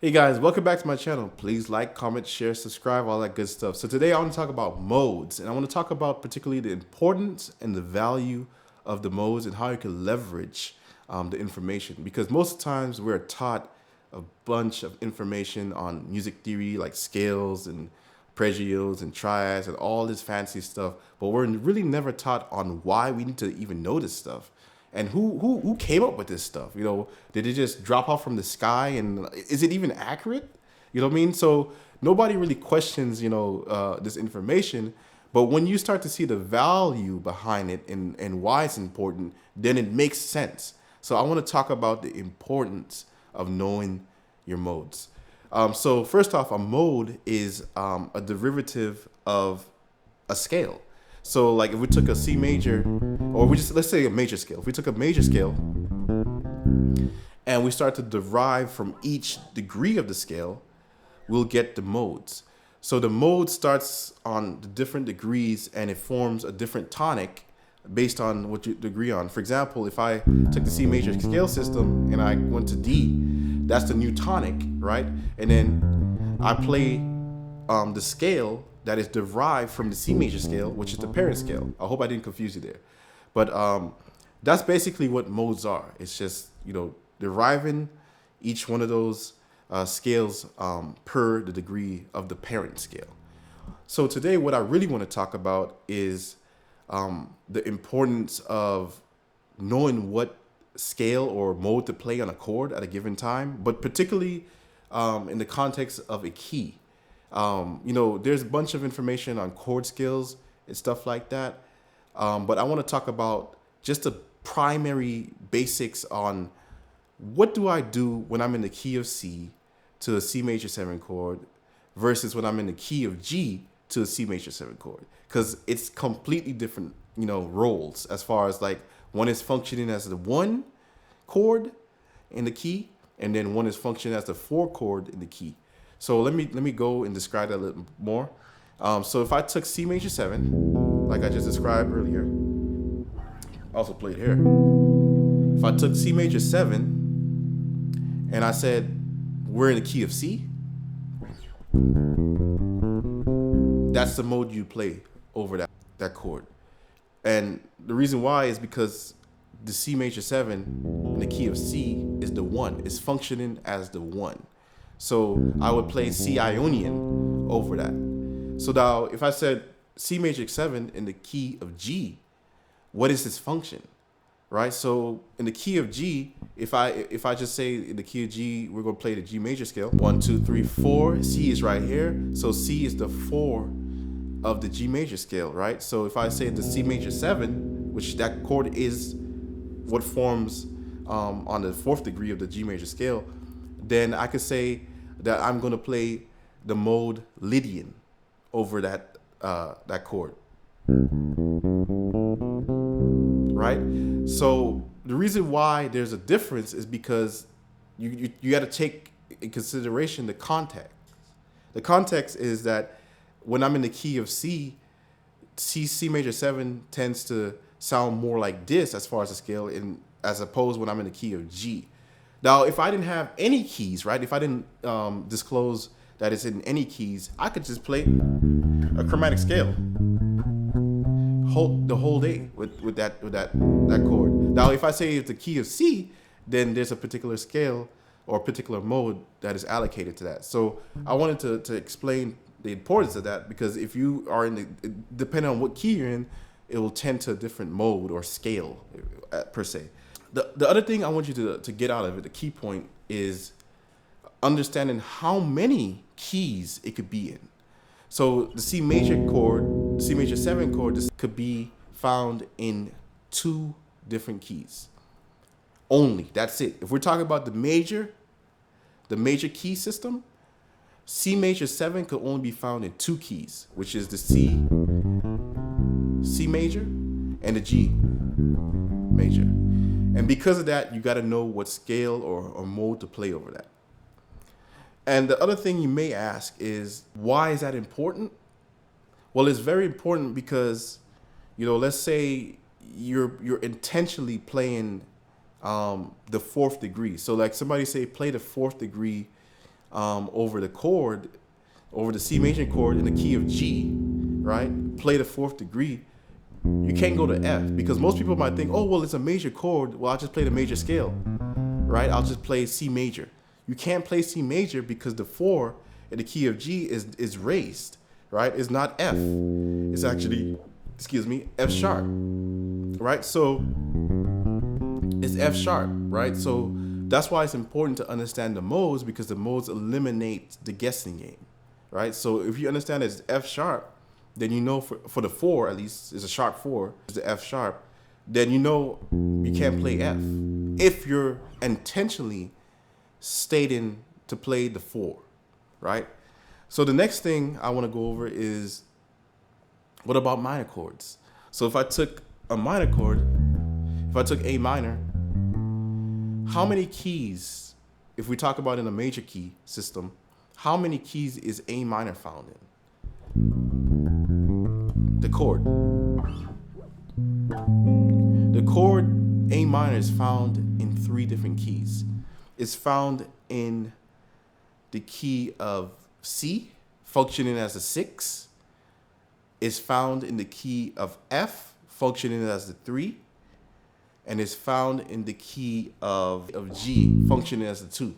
Hey guys, welcome back to my channel. Please like, comment, share, subscribe, all that good stuff. So today I want to talk about modes, and I want to talk about particularly the importance and the value of the modes and how you can leverage the information. Because most times we're taught a bunch of information on music theory like scales and pregios and triads and all this fancy stuff, but we're really never taught on why we need to even know this stuff. And who came up with this stuff? You know, did it just drop off from the sky? And is it even accurate? You know what I mean? So nobody really questions, this information. But when you start to see the value behind it and why it's important, then it makes sense. So I want to talk about the importance of knowing your modes. So first off, a mode is a derivative of a scale. So like if we took a C major, or let's say a major scale. If we took a major scale and we start to derive from each degree of the scale, we'll get the modes. So the mode starts on the different degrees and it forms a different tonic based on what you agree on. For example, if I took the C major scale system and I went to D, that's the new tonic, right? And then I play the scale that is derived from the C major scale, which is the parent scale. I hope I didn't confuse you there. But that's basically what modes are. It's just, deriving each one of those scales per the degree of the parent scale. So today what I really want to talk about is the importance of knowing what scale or mode to play on a chord at a given time, but particularly in the context of a key. There's a bunch of information on chord scales and stuff like that. But I want to talk about just the primary basics on what do I do when I'm in the key of C to a C major 7 chord versus when I'm in the key of G to a C major 7 chord. Because it's completely different, roles as far as like one is functioning as the 1 chord in the key and then one is functioning as the 4 chord in the key. So let me go and describe that a little more. So if I took C major 7, like I just described earlier, also played here. If I took C major 7 and I said we're in the key of C, that's the mode you play over that chord. And the reason why is because the C major 7 in the key of C is the 1. It's functioning as the 1. So I would play C Ionian over that. So now if I said C major 7 in the key of G, what is its function? Right? So in the key of G, if I just say in the key of G, we're going to play the G major scale. 1, 2, 3, 4. C is right here. So C is the 4 of the G major scale, right? So if I say the C major 7, which that chord is what forms on the 4th degree of the G major scale, then I could say that I'm going to play the mode Lydian over that chord, right? So the reason why there's a difference is because you got to take in consideration the context. The context is that when I'm in the key of C major 7 tends to sound more like this as far as the scale, as opposed when I'm in the key of G. Now, if I didn't have any keys, right? If I didn't disclose that it's in any keys, I could just play a chromatic scale the whole day with that chord. Now, if I say it's the key of C, then there's a particular scale or a particular mode that is allocated to that. So I wanted to explain the importance of that, because if you are depending on what key you're in, it will tend to a different mode or scale per se. The other thing I want you to get out of it, the key point, is understanding how many keys it could be in. So the C major chord, C major 7 chord, this could be found in 2 different keys. Only, that's it. If we're talking about the major key system, C major 7 could only be found in 2 keys, which is the C major and the G major. And because of that, you got to know what scale or mode to play over that. And the other thing you may ask is, why is that important? Well, it's very important because, let's say you're intentionally playing the 4th degree. So like somebody say, play the 4th degree over the chord, over the C major chord in the key of G, right? Play the fourth degree. You can't go to F, because most people might think, oh, well, it's a major chord. Well, I'll just play the major scale, right? I'll just play C major. You can't play C major because the 4 in the key of G is raised, right? It's not F. It's actually, F sharp, right? So it's F sharp, right? So that's why it's important to understand the modes, because the modes eliminate the guessing game, right? So if you understand it's F sharp, then you know for the 4, at least, it's a sharp 4, it's the F sharp, then you know you can't play F if you're intentionally stating to play the 4, right? So the next thing I want to go over is, what about minor chords? So if I took a minor chord, if I took A minor, how many keys, if we talk about in a major key system, how many keys is A minor found in? The chord. The chord A minor is found in 3 different keys. It's found in the key of C, functioning as a 6. It's found in the key of F, functioning as the 3. And it's found in the key of G, functioning as a 2.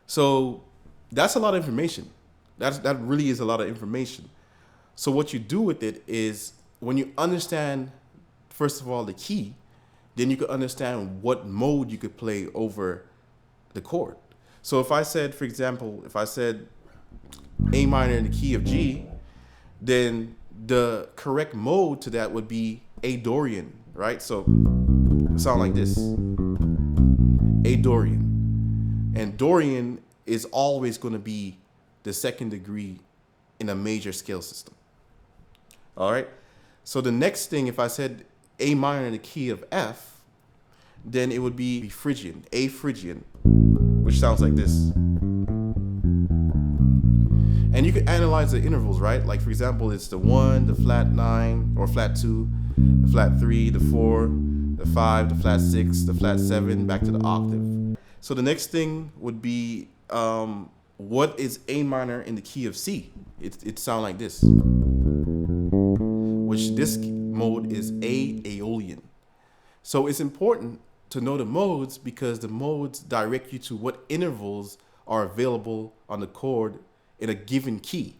So that's a lot of information. That really is a lot of information. So what you do with it is, when you understand, first of all, the key, then you can understand what mode you could play over the chord. So if I said, for example, if I said A minor in the key of G, then the correct mode to that would be A Dorian, right? So it sound like this, A Dorian. And Dorian is always going to be the 2nd degree in a major scale system. All right. So the next thing, if I said A minor in the key of F, then it would be Phrygian, A Phrygian, which sounds like this. And you could analyze the intervals, right? Like, for example, it's the 1, the flat 9, or flat 2, the flat 3, the 4, the 5, the flat 6, the flat 7, back to the octave. So the next thing would be, what is A minor in the key of C? It sounds like this, which this mode is A Aeolian. So it's important to know the modes, because the modes direct you to what intervals are available on the chord in a given key.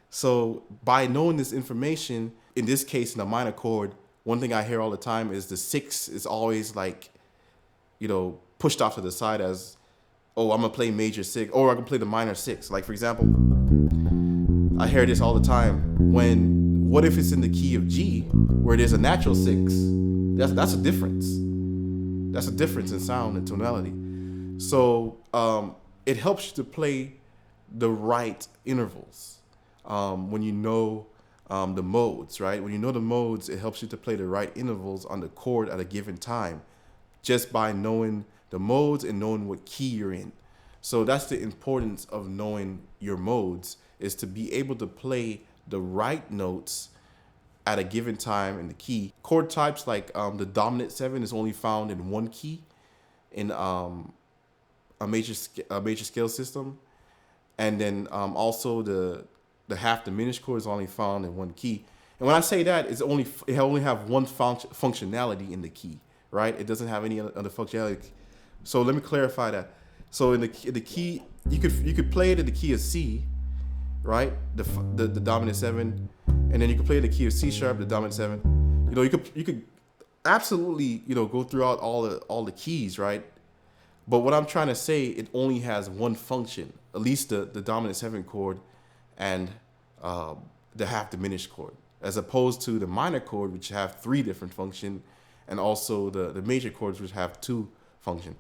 So by knowing this information, in this case, in a minor chord, one thing I hear all the time is the 6 is always like, pushed off to the side as, oh, I'm gonna play major 6, or I can play the minor 6. Like, for example, I hear this all the time. What if it's in the key of G, where there's a natural 6? That's a difference. That's a difference in sound and tonality. So it helps you to play the right intervals when you know the modes, right? When you know the modes, it helps you to play the right intervals on the chord at a given time, just by knowing the modes and knowing what key you're in. So that's the importance of knowing your modes, is to be able to play the right notes at a given time in the key. Chord types like the dominant 7 is only found in 1 key in a major scale system, and then also the half diminished chord is only found in 1 key. And when I say that, it only have one functionality in the key, right? It doesn't have any other functionality. So let me clarify that. So in the key, you could play it in the key of C, right? The dominant 7, and then you could play the key of C sharp, the dominant 7. You could absolutely go throughout all the keys, right? But what I'm trying to say, it only has one function, at least the dominant 7 chord and the half diminished chord, as opposed to the minor chord, which have 3 different functions, and also the major chords, which have 2 functions.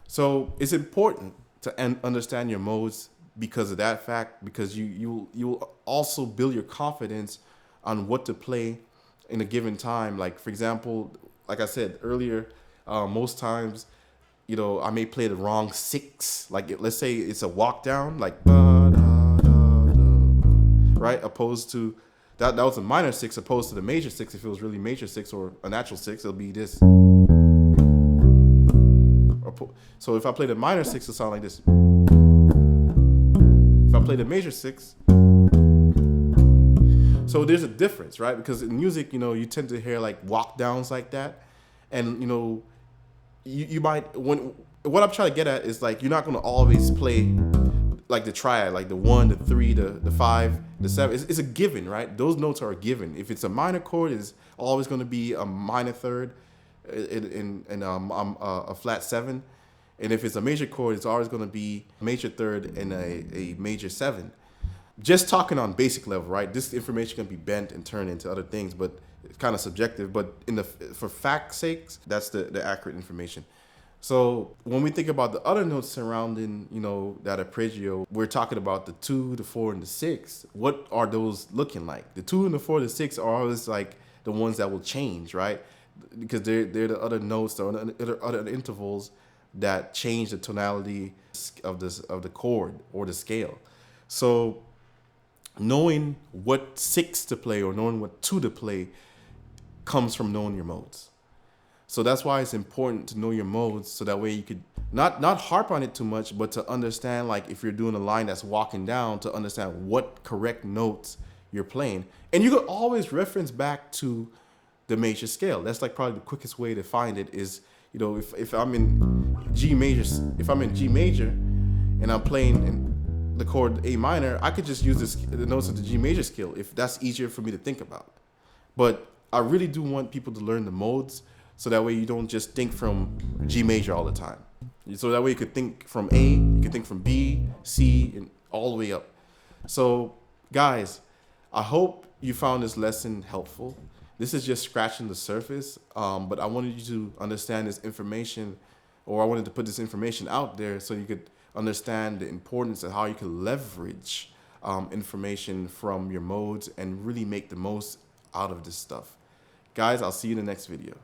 So it's important to understand your modes because of that fact, because you'll also build your confidence on what to play in a given time. Like, for example, like I said earlier, most times, I may play the wrong 6. Like, let's say it's a walk down, like, right? Opposed to, that was a minor 6, opposed to the major 6. If it was really major 6 or a natural 6, it'll be this. So if I play the minor 6, it'll sound like this. If I play the major 6, so there's a difference, right? Because in music, you tend to hear like walk downs like that, and you might when what I'm trying to get at is like you're not going to always play like the triad, like the 1, the 3, the 5, the 7. It's a given, right? Those notes are a given. If it's a minor chord, it's always going to be a minor third in a flat 7, and if it's a major chord, it's always going to be a major third and a major 7. Just talking on basic level, right? This information can be bent and turned into other things, but it's kind of subjective. But for fact's sakes, that's the accurate information. So when we think about the other notes surrounding, that arpeggio, we're talking about the 2, the 4, and the 6. What are those looking like? The 2 and the 4, the 6 are always like the ones that will change, right? Because they're the other notes, the other intervals that change the tonality of the chord or the scale. So knowing what 6 to play or knowing what 2 to play comes from knowing your modes. So that's why it's important to know your modes, so that way you could not harp on it too much, but to understand, like if you're doing a line that's walking down, to understand what correct notes you're playing. And you could always reference back to the major scale. That's like probably the quickest way to find it is, if I'm in G major, and I'm playing in the chord A minor, I could just use the notes of the G major scale if that's easier for me to think about. But I really do want people to learn the modes, so that way you don't just think from G major all the time. So that way you could think from A, you could think from B, C, and all the way up. So guys, I hope you found this lesson helpful. This is just scratching the surface, but I wanted you to understand this information, or I wanted to put this information out there so you could understand the importance of how you can leverage information from your modes and really make the most out of this stuff. Guys, I'll see you in the next video.